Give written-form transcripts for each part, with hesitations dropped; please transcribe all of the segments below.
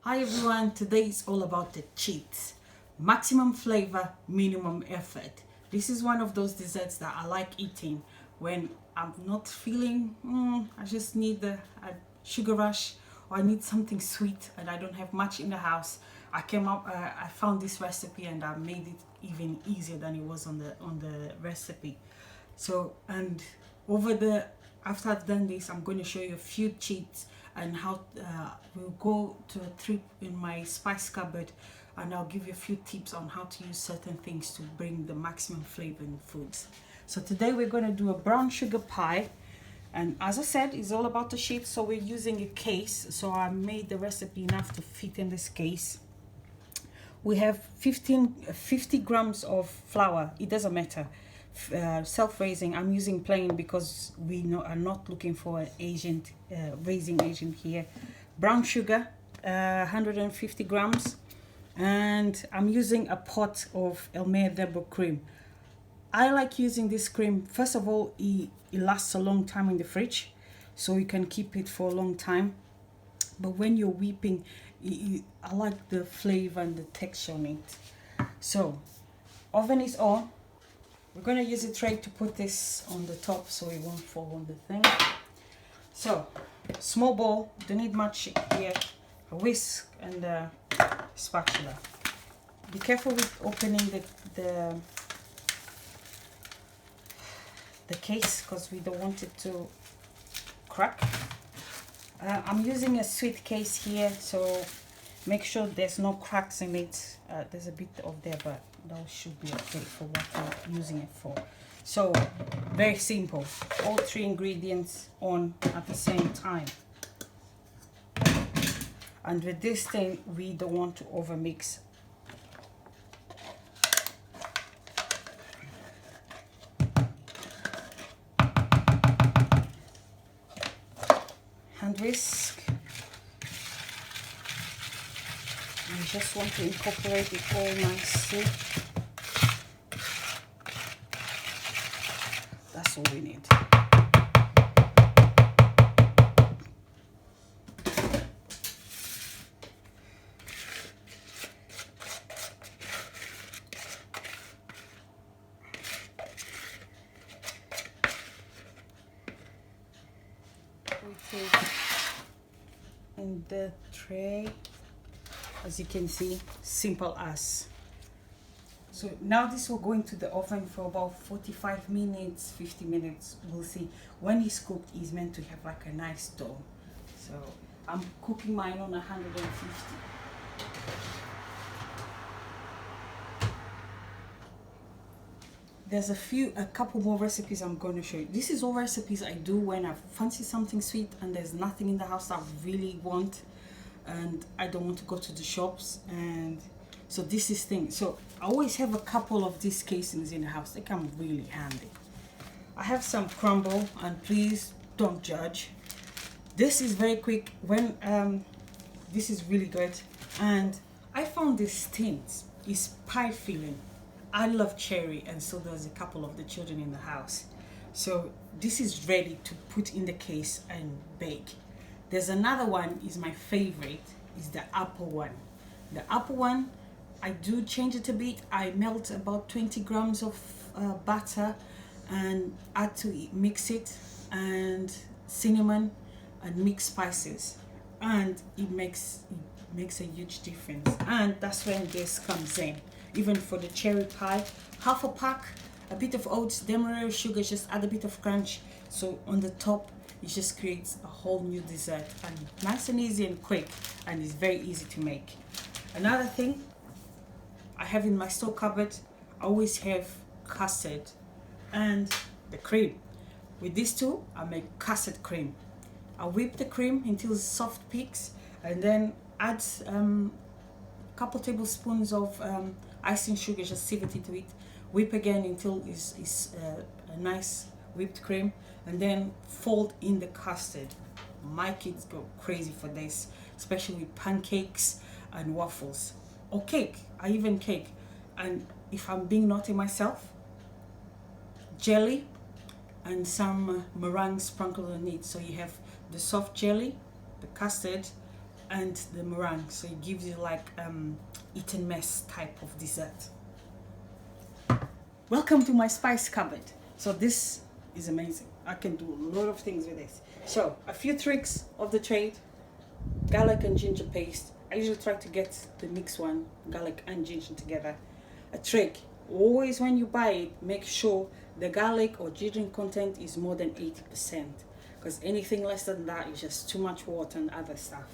Hi everyone, today is all about the cheats. Maximum flavor, minimum effort. This is one of those desserts that I like eating when I'm not feeling, I just need a sugar rush, or I need something sweet and I don't have much in the house. I found this recipe and I made it even easier than it was on the recipe. So, and over the after I've done this, I'm going to show you a few cheats and how we'll go to a trip in my spice cupboard, and I'll give you a few tips on how to use certain things to bring the maximum flavor in foods. So today we're going to do a brown sugar pie, and as I said, it's all about the sheet. So we're using a case, so I made the recipe enough to fit in this case. We have 50 grams of flour. It doesn't matter. Self-raising, I'm using plain because we are not looking for an agent, raising agent here. Brown sugar, 150 grams, and I'm using a pot of Elmedebo cream. I like using this cream. First of all, it lasts a long time in the fridge, so you can keep it for a long time. But when you're whipping, I like the flavor and the texture on it. So, oven is on. We're going to use a tray to put this on the top so it won't fall on the thing. So, small bowl, don't need much here, a whisk and a spatula. Be careful with opening the case because we don't want it to crack. I'm using a sweet case here, so make sure there's no cracks in it. There's a bit of there, but that should be okay for what we're using it for. So, very simple. All three ingredients on at the same time. And with this thing, we don't want to overmix. Hand whisk. You just want to incorporate it all nicely. That's all we need. We take in the tray. As you can see, simple as. So now this will go into the oven for about 45 minutes, 50 minutes. We'll see. When it's cooked, it's meant to have like a nice dough. So I'm cooking mine on 150. There's a couple more recipes I'm going to show you. This is all recipes I do when I fancy something sweet and there's nothing in the house I really want, and I don't want to go to the shops, and so this is thing. So I always have a couple of these casings in the house. They come really handy. I have some crumble, and please don't judge. This is very quick. When this is really good, and I found this tint is pie filling. I love cherry, and so does a couple of the children in the house. So this is ready to put in the case and bake. There's another one, is my favorite, is the apple one. The apple one, I do change it a bit. I melt about 20 grams of butter and add to it, mix it, and cinnamon and mixed spices, and it makes a huge difference. And that's when this comes in. Even for the cherry pie, half a pack, a bit of oats, demerara sugar, just add a bit of crunch. So on the top, it just creates a whole new dessert, and nice and easy and quick, and it's very easy to make. Another thing I have in my store cupboard, I always have custard and the cream. With these two, I make custard cream. I whip the cream until it's soft peaks, and then add a couple tablespoons of icing sugar, just sieve it into it. Whip again until it's a nice whipped cream, and then fold in the custard. My kids go crazy for this, especially with pancakes and waffles, or cake. I even cake. And if I'm being naughty myself, jelly and some meringue sprinkled on it. So you have the soft jelly, the custard, and the meringue, so it gives you like eaten mess type of dessert. Welcome to my spice cupboard. So this is amazing. I can do a lot of things with this. So a few tricks of the trade: garlic and ginger paste. I usually try to get the mixed one, garlic and ginger together. A trick: always when you buy it, make sure the garlic or ginger content is more than 80%, because anything less than that is just too much water and other stuff.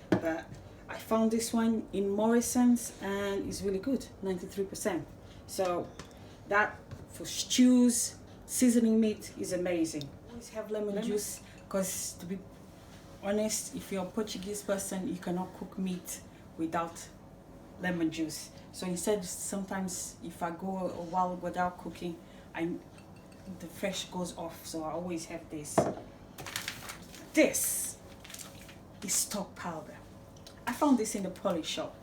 But I found this one in Morrison's and it's really good, 93%. So that for stews, seasoning meat is amazing. Always have lemon juice, because to be honest, if you're a Portuguese person, you cannot cook meat without lemon juice. So instead, sometimes if I go a while without cooking, the fresh goes off. So I always have this. This is stock powder. I found this in the Polish shop.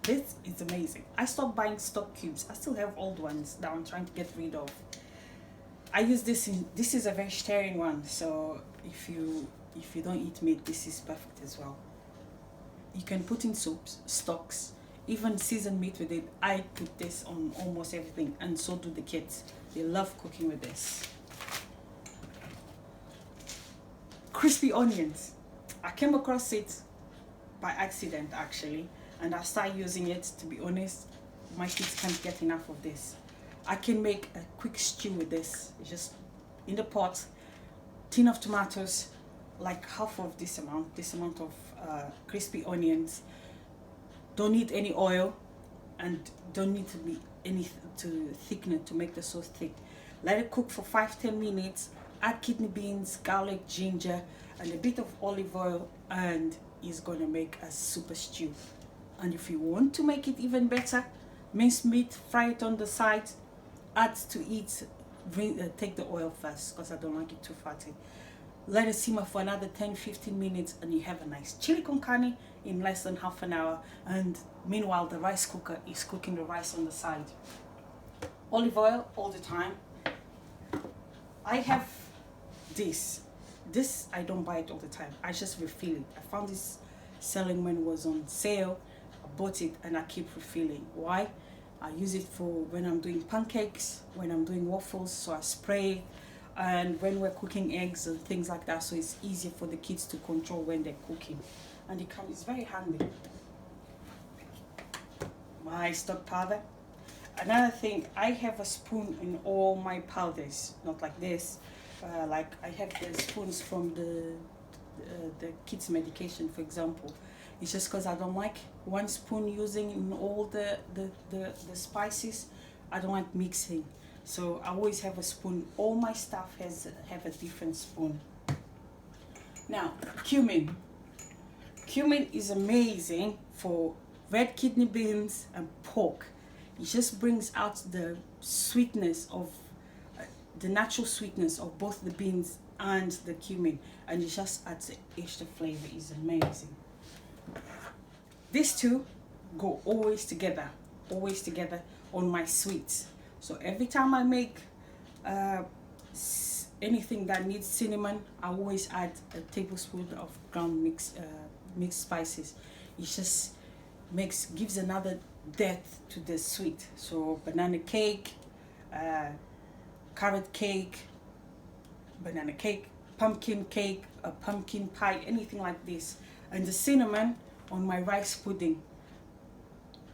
This is amazing. I stopped buying stock cubes. I still have old ones that I'm trying to get rid of. I use this this is a vegetarian one, so if you don't eat meat, this is perfect as well. You can put in soups, stocks, even seasoned meat with it. I put this on almost everything, and so do the kids. They love cooking with this. Crispy onions. I came across it by accident actually, and I started using it. To be honest, my kids can't get enough of this. I can make a quick stew with this. It's just in the pot, tin of tomatoes, like half of this amount of crispy onions. Don't need any oil, and don't need to be any to thicken it to make the sauce thick. Let it cook for 5-10 minutes. Add kidney beans, garlic, ginger, and a bit of olive oil, and it's gonna make a super stew. And if you want to make it even better, minced meat, fry it on the side. Add to it, take the oil first, because I don't like it too fatty. Let it simmer for another 10-15 minutes, and you have a nice chili con carne in less than half an hour. And meanwhile, the rice cooker is cooking the rice on the side. Olive oil all the time. I have this. This I don't buy it all the time. I just refill it. I found this selling when it was on sale. I bought it and I keep refilling. Why? I use it for when I'm doing pancakes, when I'm doing waffles, so I spray, and when we're cooking eggs and things like that, so it's easier for the kids to control when they're cooking. And it's very handy. My stock powder. Another thing, I have a spoon in all my powders, not like this. Like I have the spoons from the kids' medication, for example. It's just because I don't like one spoon using in all the spices. I don't like mixing, so I always have a spoon. All my stuff have a different spoon. Now, cumin. Cumin is amazing for red kidney beans and pork. It just brings out the sweetness of the natural sweetness of both the beans and the cumin, and it just adds an extra flavor. It's amazing. These two go always together on my sweets. So every time I make anything that needs cinnamon, I always add a tablespoon of ground mixed spices. It just gives another depth to the sweet. So banana cake, carrot cake, banana cake, pumpkin cake, a pumpkin pie, anything like this. And the cinnamon on my rice pudding.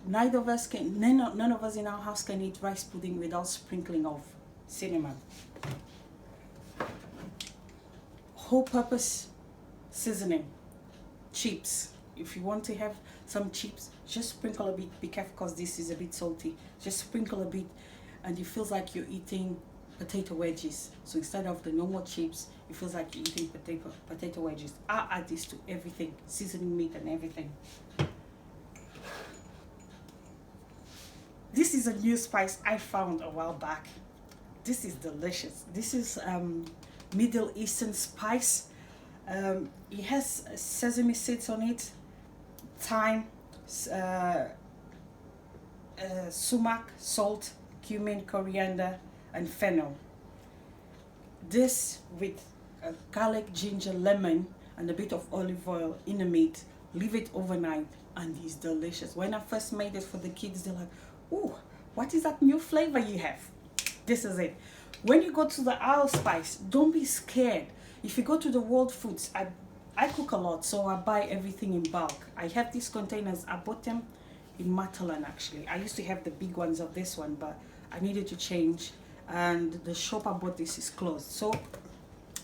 None of us in our house can eat rice pudding without sprinkling of cinnamon. Whole purpose seasoning. Chips. If you want to have some chips, just sprinkle a bit. Be careful because this is a bit salty. Just sprinkle a bit, and it feels like you're eating potato wedges. So instead of the normal chips, it feels like you're eating potato wedges. I add this to everything, seasoning meat and everything. This is a new spice I found a while back. This is delicious. This is Middle Eastern spice. It has sesame seeds on it, thyme, sumac, salt, cumin, coriander, and fennel. This with garlic, ginger, lemon, and a bit of olive oil in the meat leave it overnight, and it's delicious. When I first made it for the kids, they're like, oh, what is that new flavor you have? This is it. When you go to the aisle spice, don't be scared. If you go to the World Foods, I cook a lot, so I buy everything in bulk. I have these containers. I bought them in Matalan actually. I used to have the big ones of this one, but I needed to change, and the shop I bought this is closed. So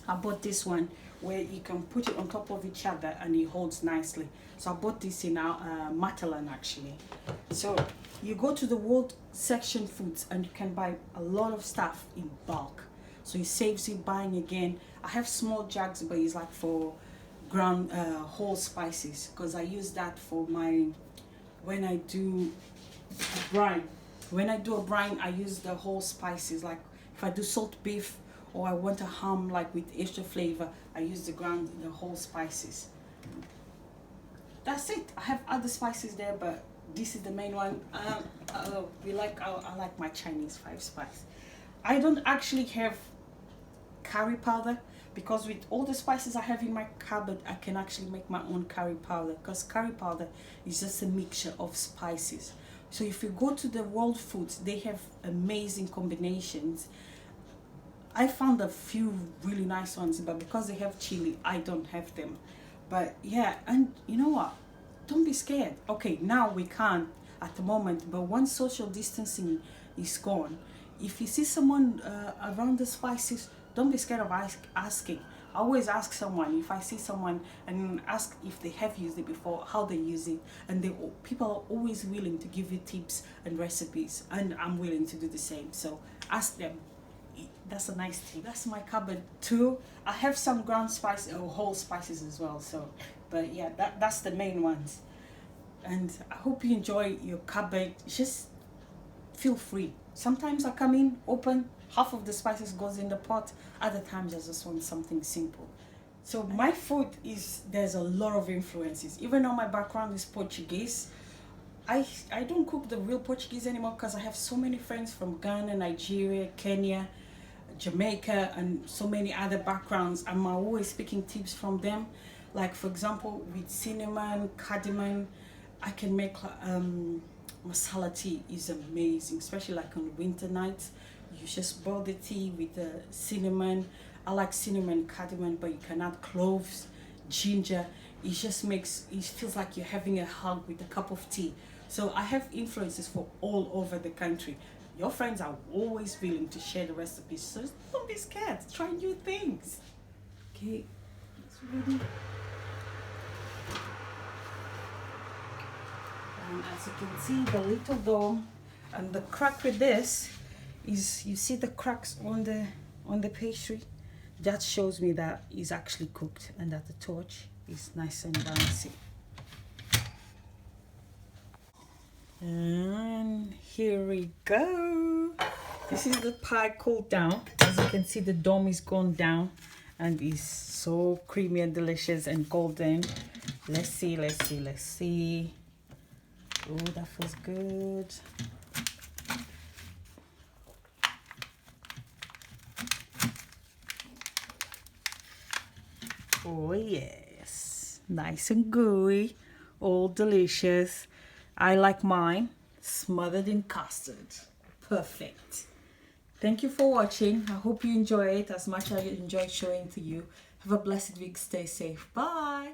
I bought this one where you can put it on top of each other and it holds nicely. So I bought this in our Matalan actually. So you go to the World Section Foods and you can buy a lot of stuff in bulk. So it saves you buying again. I have small jugs, but it's like for ground whole spices, because I use that for my, when I do a brine. When I do a brine, I use the whole spices. Like if I do salt beef, or I want a ham like with extra flavor, I use the whole spices. That's it. I have other spices there, but this is the main one. I like my Chinese 5 spice. I don't actually have curry powder, because with all the spices I have in my cupboard, I can actually make my own curry powder, because curry powder is just a mixture of spices. So if you go to the World Foods, they have amazing combinations. I found a few really nice ones, but because they have chili, I don't have them. But yeah, and you know what? Don't be scared. Okay, now we can't at the moment, but once social distancing is gone, if you see someone around the spices, don't be scared of asking. I always ask someone, if I see someone, and ask if they have used it before, how they use it, and people are always willing to give you tips and recipes, and I'm willing to do the same. So ask them. That's a nice thing. That's my cupboard too. I have some ground spice or whole spices as well. So, but yeah, that's the main ones. And I hope you enjoy your cupboard. Just feel free. Sometimes I come in, open, half of the spices goes in the pot. Other times I just want something simple. So my food there's a lot of influences. Even though my background is Portuguese, I don't cook the real Portuguese anymore, because I have so many friends from Ghana, Nigeria, Kenya, Jamaica, and so many other backgrounds. I'm always picking tips from them. Like for example, with cinnamon, cardamom, I can make masala tea is amazing, especially like on winter nights. You just boil the tea with the cinnamon. I like cinnamon, cardamom, but you can add cloves, ginger. It just it feels like you're having a hug with a cup of tea. So I have influences for all over the country. Your friends are always willing to share the recipes, so don't be scared. Try new things. Okay, it's ready. And as you can see, the little dough, and the crack with this is, you see the cracks on the pastry? That shows me that it's actually cooked and that the torch is nice and bouncy. And here we go. This is the pie cooled down. As you can see, the dome is gone down and is so creamy and delicious and golden. Let's see. Oh, that feels good. Oh yes, nice and gooey, all delicious. I like mine smothered in custard. Perfect. Thank you for watching. I hope you enjoy it as much as I enjoyed showing to you. Have a blessed week. Stay safe. Bye.